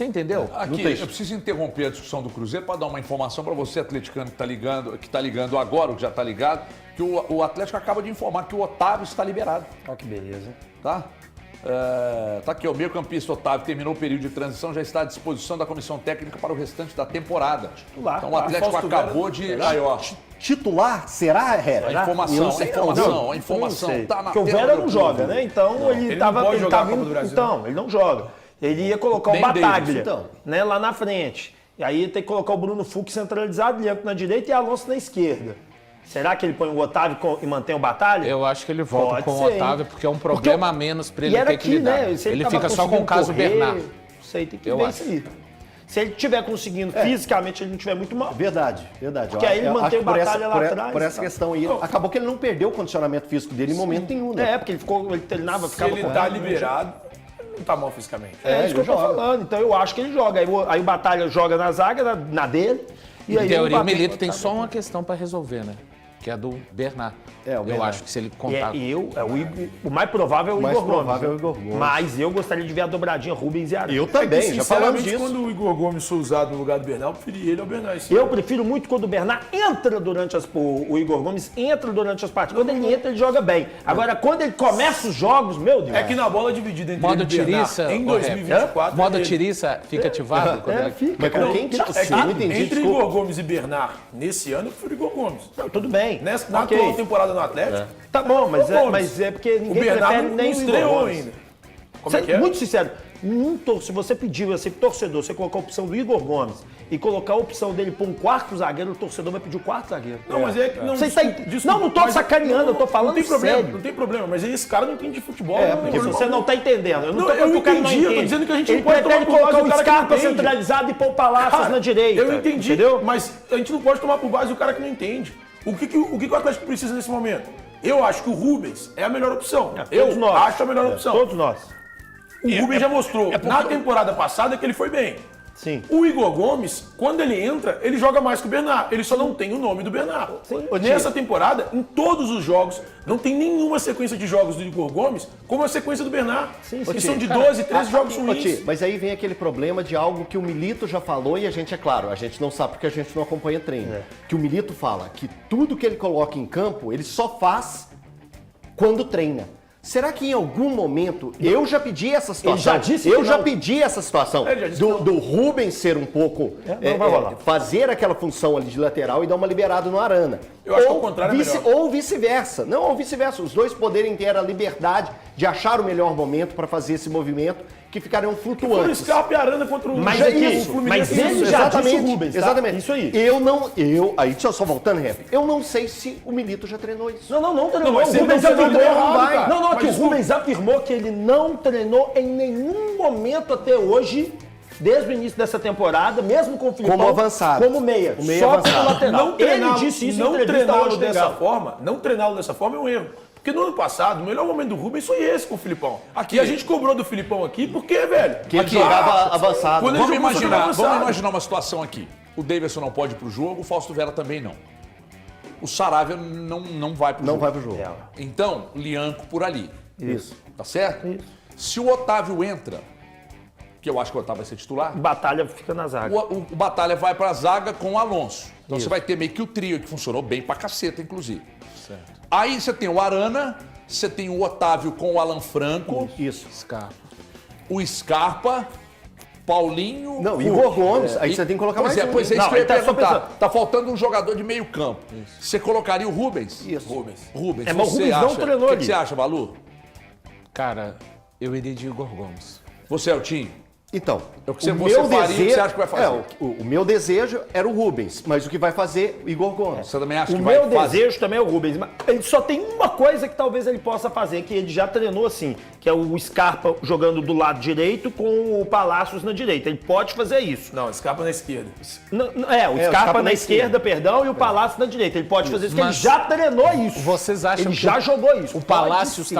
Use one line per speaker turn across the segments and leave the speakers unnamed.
Entendeu?
Aqui, eu preciso interromper a discussão do Cruzeiro para dar uma informação para você, atleticano, que está ligando agora, ou que já está ligado, que o Atlético acaba de informar que o Otávio está liberado.
Olha que beleza.
Tá? Tá aqui, o meio-campista Otávio terminou o período de transição, já está à disposição da comissão técnica para o restante da temporada.
Titular.
Então o Atlético acabou de... Aí, ó,
Titular? Será, Herrera?
a informação tá na
Porque o
tela
Vera
do
não joga,
Cruzeiro.
né? Então ele
não pode jogar a Copa
indo,
do Brasil,
então, ele não joga. Ele ia colocar
Nem
o Bataglia,
Davis,
então.
né, lá na frente. E aí tem que colocar o Bruno Fux centralizado, Lianco na direita e Alonso na esquerda. Será que ele põe o Otávio e mantém o Bataglia?
Eu acho que ele volta
Pode
com
ser,
o Otávio,
hein?
porque é um problema a menos para
E
ele
era
ter que
aqui,
lidar.
né? Se
Ele
tava
fica só com o caso
conseguindo
Bernard.
Não sei, tem que
Eu
ver
acho.
isso aí. Se ele estiver conseguindo fisicamente, ele não estiver muito mal.
Verdade.
Porque aí ele
Eu
mantém
acho
o
que
Batalha lá atrás,
Por essa
tá?
questão aí, acabou que ele não perdeu o condicionamento físico dele em momento nenhum, né?
Porque ele treinava,
Se
ficava
ele
com
tá
raiva,
liberado, ele não tá mal fisicamente.
É isso que eu
ele
tô
joga.
falando. Então eu acho que ele joga. Aí o Batalha joga na zaga, na dele. E aí
Em teoria, o
Bataglia-
Milito tem só uma questão para resolver, né? Que é a do Bernard.
É, o
Eu
Bernard.
acho que se ele contar...
O mais provável é o
mais
Igor Gomes.
provável é o
né?
Igor Gomes.
Mas eu gostaria de ver a dobradinha Rubens e Arana.
Eu também, já falamos
Sinceramente,
disso.
quando o Igor Gomes foi usado no lugar do Bernal, eu preferi ele ao Bernal.
Eu prefiro muito quando o Bernard entra durante o Igor Gomes entra durante as partidas. Quando ele entra, ele joga bem. Agora, quando ele começa os jogos, meu Deus.
É que na bola dividida entre
Modo
ele e o Bernal,
tiriça,
em
ô,
2024...
Modo
ele-
tiriça fica ativado? quando ele...
fica.
Mas com quem que
É que
eu não entendi,
entre
desculpa.
Igor Gomes e Bernard, nesse ano, eu prefiro Igor Gomes.
Tudo bem.
Na
Ok.
atual temporada no Atlético,
Tá bom, mas
Igor Gomes.
mas é porque
o
ninguém
Bernard
prefere
não
nem o Igor
estreou
Gomes.
ainda. Como é que é?
Muito sincero, se você pediu, assim, torcedor, você colocar a opção do Igor Gomes e colocar a opção dele por um quarto zagueiro, o torcedor vai pedir o quarto zagueiro.
Não, mas é que... Não,
Você tá não tô
mas-
sacaneando, eu tô falando
não tem problema,
sério.
Não tem problema, mas aí esse cara não entende de futebol.
Porque você não tá entendendo. Eu não
Não,
tô
eu
falando que o cara não
entendi, eu tô
entende.
dizendo que a gente
Ele
não pode
prefere
tomar por base
colocar
o
o
cara que
Scarpa
não entende.
centralizado e pôr o Palácios na direita.
Eu entendi,
Entendeu?
mas a gente não pode tomar por base o cara que não entende. O que o Atlético precisa nesse momento? Eu acho que o Rubens é a melhor opção.
Todos nós.
Acho a melhor opção.
Todos nós.
O Rubens já mostrou na temporada passada que ele foi bem.
Sim.
O Igor Gomes, quando ele entra, ele joga mais que o Bernard. Ele só não tem o nome do Bernard. Nessa temporada, em todos os jogos, não tem nenhuma sequência de jogos do Igor Gomes como a sequência do Bernard.
Sim,
Que são de 12, 13 jogos
Ô,
ruins.
Ti, mas aí vem aquele problema de algo que o Milito já falou e a gente, é claro, a gente não sabe porque a gente não acompanha treino. Que o Milito fala que tudo que ele coloca em campo, ele só faz quando treina. Será que em algum momento, eu já pedi essa situação,
Ele já disse que
eu já
não.
pedi essa situação
Ele já disse que não.
do Rubens ser um pouco,
não vai rolar.
fazer aquela função ali de lateral e dar uma liberada no Arana.
Eu acho que ao contrário é melhor.
Ou vice-versa. Não, ou vice-versa. Os dois poderem ter a liberdade de achar o melhor momento para fazer esse movimento que ficariam
Foi o
flutuantes.
Scarpa e a Arana contra o
Mas
Já
é que-
o Fluminense.
mas ele
Isso,
já
Exatamente,
disse o Rubens, tá?
exatamente.
Isso aí.
Aí só voltando, Rep, eu não sei se o Milito já treinou isso.
Não treinou.
Não, mas
o
ele
Rubens
não treinou,
afirmou,
não vai.
Não,
Mas
que o
isso-
Rubens afirmou que ele não treinou em nenhum momento até hoje, desde o início dessa temporada, mesmo com o Filipão.
Como avançado.
Como meia.
O meia
só
avançado.
como lateral.
Não treiná-lo,
Ele disse isso em
não
entrevista
treiná-lo
hoje
dessa
legal.
forma, não treiná-lo dessa forma é um erro. Porque no ano passado, o melhor momento do Rubens foi esse com o Filipão. Aqui a gente cobrou do Filipão aqui, porque, velho?
Que ele jogava avançado.
Quando ele
Vamos
jogou,
imaginar,
avançado.
vamos imaginar uma situação aqui. O Davidson não pode ir pro jogo, o Fausto Vera também não. O Saravia não vai pro
Não
jogo.
vai pro jogo.
Então, Lianco por ali.
Isso.
Tá certo? Se o Otávio entra, que eu acho que o Otávio vai ser titular,
Batalha fica na zaga.
o Batalha vai pra zaga com o Alonso. Então você vai ter meio que o trio, que funcionou bem pra caceta, inclusive.
Certo.
Aí você tem o Arana, você tem o Otávio com o Alan Franco,
Isso.
Scarpa.
o Scarpa, Paulinho...
Não,
Hulk.
Igor Gomes, aí você tem que colocar
Pois
mais
é,
um.
pois é, isso
Não,
que eu ia
ele tá só
perguntar.
pensando.
Tá faltando um jogador de meio campo. Você colocaria o Rubens?
Isso.
Rubens,
É, mas o
você
Rubens não
acha?
treinou
O que
ali.
você acha, Balu?
Cara, eu iria de Igor Gomes.
Você, Eltinho?
Então,
É o que você faria, o que você acha que vai fazer?
O meu desejo era o Rubens, mas o que vai fazer, o Igor Gomes.
Você também acha
O
que
meu
vai fazer?
desejo também é o Rubens, mas ele só tem uma coisa que talvez ele possa fazer, que ele já treinou assim, que é o Scarpa jogando do lado direito com o Palácios na direita. Ele pode fazer isso.
Não, Scarpa na esquerda.
O Scarpa na esquerda, perdão, e o Palácio na direita. Ele pode fazer isso, porque ele
Mas
já treinou isso.
Vocês acham
Ele
que
já jogou isso.
o
Pode
Palácio
sim.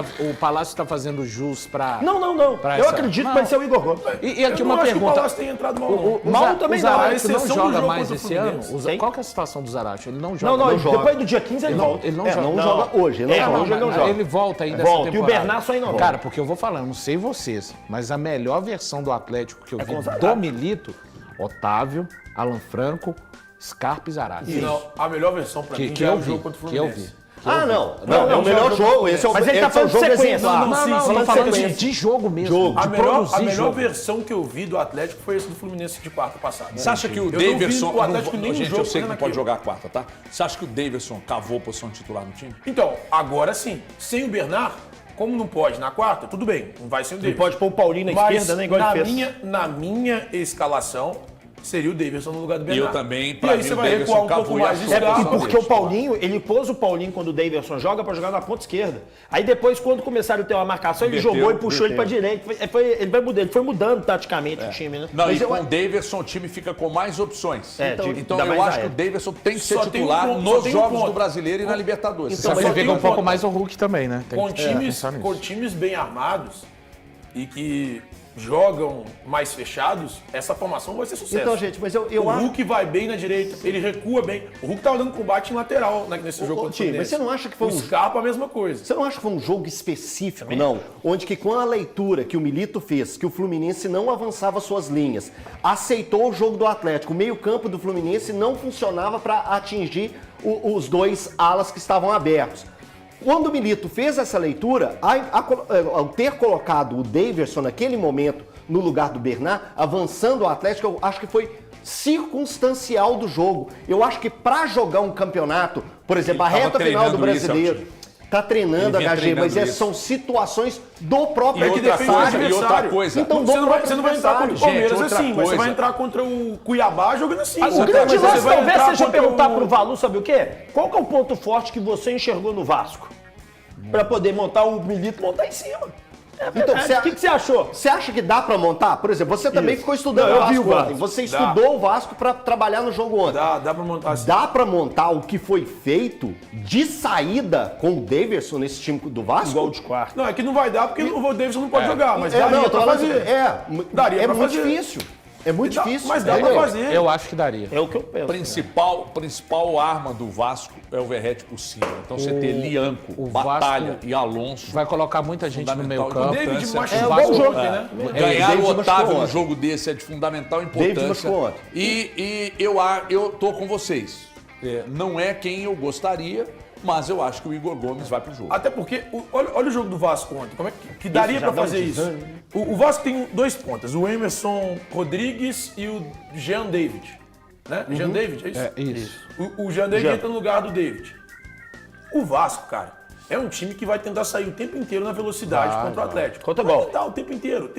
está fazendo jus para...
Não.
pra
Eu
essa-
acredito
Não.
que vai ser o Igor Gomes.
E aqui
Eu
uma
não acho que o
pergunta.
Palácio tenha entrado mal, não.
O
Mal
Zara-
também
o
não,
Zaracho
a exceção
não
do
joga
jogo
mais
contra o
esse ano?
Fluminense.
Qual que é a situação do Zaracho? Ele não joga.
Não,
joga.
depois do dia 15 ele volta.
Ele não
É,
joga.
não joga hoje, ele não joga.
Hoje ele não joga.
Ele volta ainda
Volta.
essa
E o
temporada.
Bernard só aí não
Cara,
volta.
porque eu vou falar, eu não sei vocês, mas a melhor versão do Atlético que eu vi
com o Zaratio.
do Milito, Otávio, Alan Franco, Scarpa e Zarate.
Não, a melhor versão pra mim
Que
já é
eu
o jogo
vi,
contra o
que eu
Fluminense.
vi.
Não, é o melhor jogo. Esse é o
Mas ele tá
esse é o
falando
jogo
de sequência.
exemplar.
Não, sim,
Não,
sim,
eu tô falando
sequência.
de jogo mesmo.
Jogo.
De
A melhor
produzir jogo.
versão que eu vi do Atlético foi esse do Fluminense de quarta passada.
Você acha que o
Eu não vi
Daverson...
o Atlético
não-
nenhum
gente,
jogo
eu sei que não
fazendo
pode
aquilo.
jogar a quarta, tá? Você acha que o Daverson cavou a posição de titular no time?
Então, agora sim, sem o Bernard, como não pode na quarta, tudo bem, não vai sem o
Ele
Davidson.
pode pôr o Paulinho na
Mas
esquerda, né? Igual ele fez.
na minha escalação, seria o Davidson no lugar do
E
Bernard.
eu também,
E
pra
aí
mim,
você
o
vai
Davidson
recuar um pouco
cavou e
mais de
achou.
Scarpa.
E porque o
Deus,
Paulinho, ele pôs o Paulinho quando o Davidson joga pra jogar na ponta esquerda. Aí depois, quando começaram a ter uma marcação, ele
Meteu,
jogou e puxou ele pra
meteu.
direita. Ele foi mudando taticamente o time, né?
Não,
Mas
e
eu-
com o Daverson o time fica com mais opções.
É,
Então,
tipo,
então
dá
eu
mais
acho que o
aéreo.
Daverson tem que ser
Só tem um
titular
ponto, só
nos
tem um
jogos
ponto.
do Brasileiro e na Libertadores.
Então,
Você
só
sacrifica
tem
um
um
pouco
ponto.
mais o Hulk também, né? Tem
Com
que
times,
pensar nisso.
com times bem armados e que jogam mais fechados, essa formação vai ser sucesso.
Então, gente, mas eu
O
acho...
Hulk vai bem na direita, ele recua bem. O Hulk tava dando combate em lateral nesse jogo contra o
Ti,
Fluminense.
mas você não acha que foi
o
um-
Scarpa a mesma coisa.
Você não acha que foi um jogo específico, não? Onde que com a leitura que o Milito fez, que o Fluminense não avançava suas linhas, aceitou o jogo do Atlético, o meio-campo do Fluminense não funcionava para atingir os dois alas que estavam abertos. Quando o Milito fez essa leitura, ao ter colocado o Daverson naquele momento no lugar do Bernard, avançando o Atlético, eu acho que foi circunstancial do jogo. Eu acho que para jogar um campeonato, por exemplo, a
Ele tava
reta final do
treinando isso,
Brasileiro,
Altinho.
tá treinando
Ele vinha
HG, mas
treinando isso.
são situações do próprio
E outra
adversário.
coisa, e outra coisa.
Então,
Você não vai entrar contra o
Gente,
Palmeiras
outra
assim, mas você
coisa.
vai entrar contra o Cuiabá jogando assim.
O grande
Mas
lance
você vai
talvez
entrar
seja
contra
perguntar
o-
pro Valu, sabe o quê? Qual que é o ponto forte que você enxergou no Vasco? Pra poder montar o Milito, montar em cima. É
Então,
verdade. O que você achou?
Você acha que dá pra montar? Por exemplo, você também
Isso.
ficou estudando
Não, eu
o
vi
Vasco
o Vasco.
ontem. Você
Dá.
estudou o Vasco pra trabalhar no jogo ontem.
Dá pra montar assim.
Dá pra montar o que foi feito de saída com o Daverson nesse time do Vasco?
Gol de quarto.
Não, é que não vai dar porque o Davidson não pode jogar, mas
É,
daria
não, eu tô
pra
falando
fazer.
assim,
Daria
é
pra
muito
fazer.
difícil. É muito
Dá-
difícil.
mas dá pra
entendeu?
fazer.
Eu acho que daria.
É o que eu penso.
Principal arma do Vasco é o Verrete por cima. Então você ter Lianco,
o
Batalha
Vasco
e Alonso.
Vai colocar muita gente no
Fundamental.
meio campo.
O
David
Importância.
machucou
É, igual o jogo,
ontem, né?
Ganhar
David
o
machucou
Otávio num
ontem.
jogo desse é de fundamental
David
importância.
machucou ontem.
E eu tô com vocês. Não é quem eu gostaria, mas eu acho que o Igor Gomes vai pro jogo.
Até porque, olha o jogo do Vasco ontem, como é que daria
já
pra
dá um
fazer isso?
desânimo.
O Vasco tem dois pontas, o Emerson Rodrigues e o Jean David. Né? Jean David, é isso?
É, isso.
O Jean David
Jean.
entra no lugar do David. O Vasco, cara, é um time que vai tentar sair o tempo inteiro na velocidade contra o Atlético.
Contra
vai
bola.
tentar o tempo inteiro.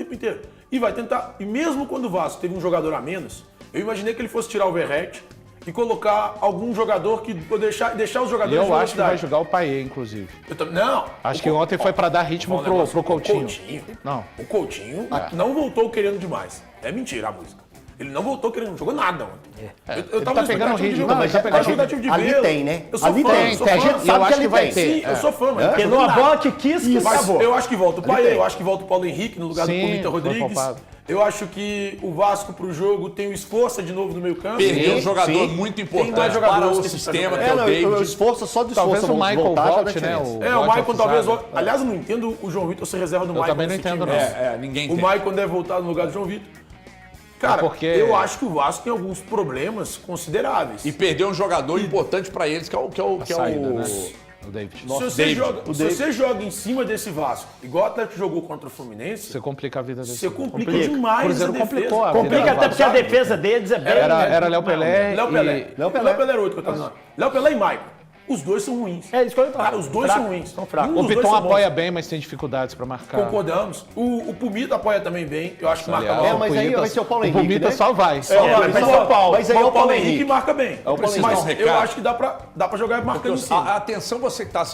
E vai tentar. E mesmo quando o Vasco teve um jogador a menos, eu imaginei que ele fosse tirar o Verrete e colocar algum jogador que deixar os
E
jogadores de
eu acho que vai
velocidade.
jogar o Paiê, inclusive.
Não.
Acho que ontem foi pra dar ritmo
Fala um negócio,
pro Coutinho.
O Coutinho.
Não.
O Coutinho não voltou querendo demais. É mentira a música. Ele não voltou querendo, não jogou nada ontem. Eu tava
tá
na
pegando
expectativa de
ritmo,
ver,
mas
eu
tá
tava na
pegando
expectativa de
Ali
vê-lo.
tem, né?
Eu sou
Ali
fã,
tem.
eu sou
A
fã.
gente
eu
sabe
acho
que
que
ele
vai
tem.
ter.
Sim, eu sou fã, mas tá
Porque
jogando
numa
nada.
bola que quis, que
Mas
acabou.
eu acho que volta o Paiê,
tem.
eu acho que volta o Paulo Henrique no lugar
Sim,
do Pimenta
foi
Rodrigues.
poupado.
Eu acho que o Vasco pro jogo tem o Esforça de novo no meio campo.
Perdeu um jogador
sim.
muito
Tem
importante
dois
para
jogadores
o
que
sistema,
precisam
que é o
não,
David.
o esforço só de
Talvez
esforço
o Michael
voltar já dá
volte, né?
diferença.
O
Volte
Maicon
ao
talvez.
cruzado.
Aliás, eu não entendo o João Vitor ser reserva do Maicon.
também não
nesse
entendo,
time.
não.
Ninguém
O
tem.
Maicon deve voltar no lugar do João Vitor. Cara,
porque-
eu acho que o Vasco tem alguns problemas consideráveis.
E perdeu um jogador importante para eles, que é o.
A saída, né? O David.
se você,
David.
joga, se você joga em cima desse Vasco, igual o Atlético jogou contra o Fluminense,
Você complica a vida desse.
você complica
Complica.
demais
O Cruzeiro
a defesa.
complicou a vida.
Complica até porque a defesa deles é bem...
Era Léo Pelé
Léo Pelé.
e...
Léo Pelé era outro que eu tava falando. Léo Pelé e Maicon. Os dois são ruins.
É isso que eu ia falar.
Cara, os dois
Fraco,
são ruins.
são fracos.
Nenhum
O
dos dois
Piton
são bons.
apoia bem, mas tem dificuldades pra marcar.
Concordamos. O Pumita apoia também bem. Eu acho que marca
Aliás,
mal.
mas aí vai ser o Paulo
O
Henrique,
Pumita
né?
só vai.
É,
vai
mas
São Paulo.
Mas aí é o Paulo Henrique.
marca bem.
Paulo Henrique.
Mas
Dá um
eu
recado.
acho que dá pra jogar marcando em cima.
Atenção, você que está assistindo.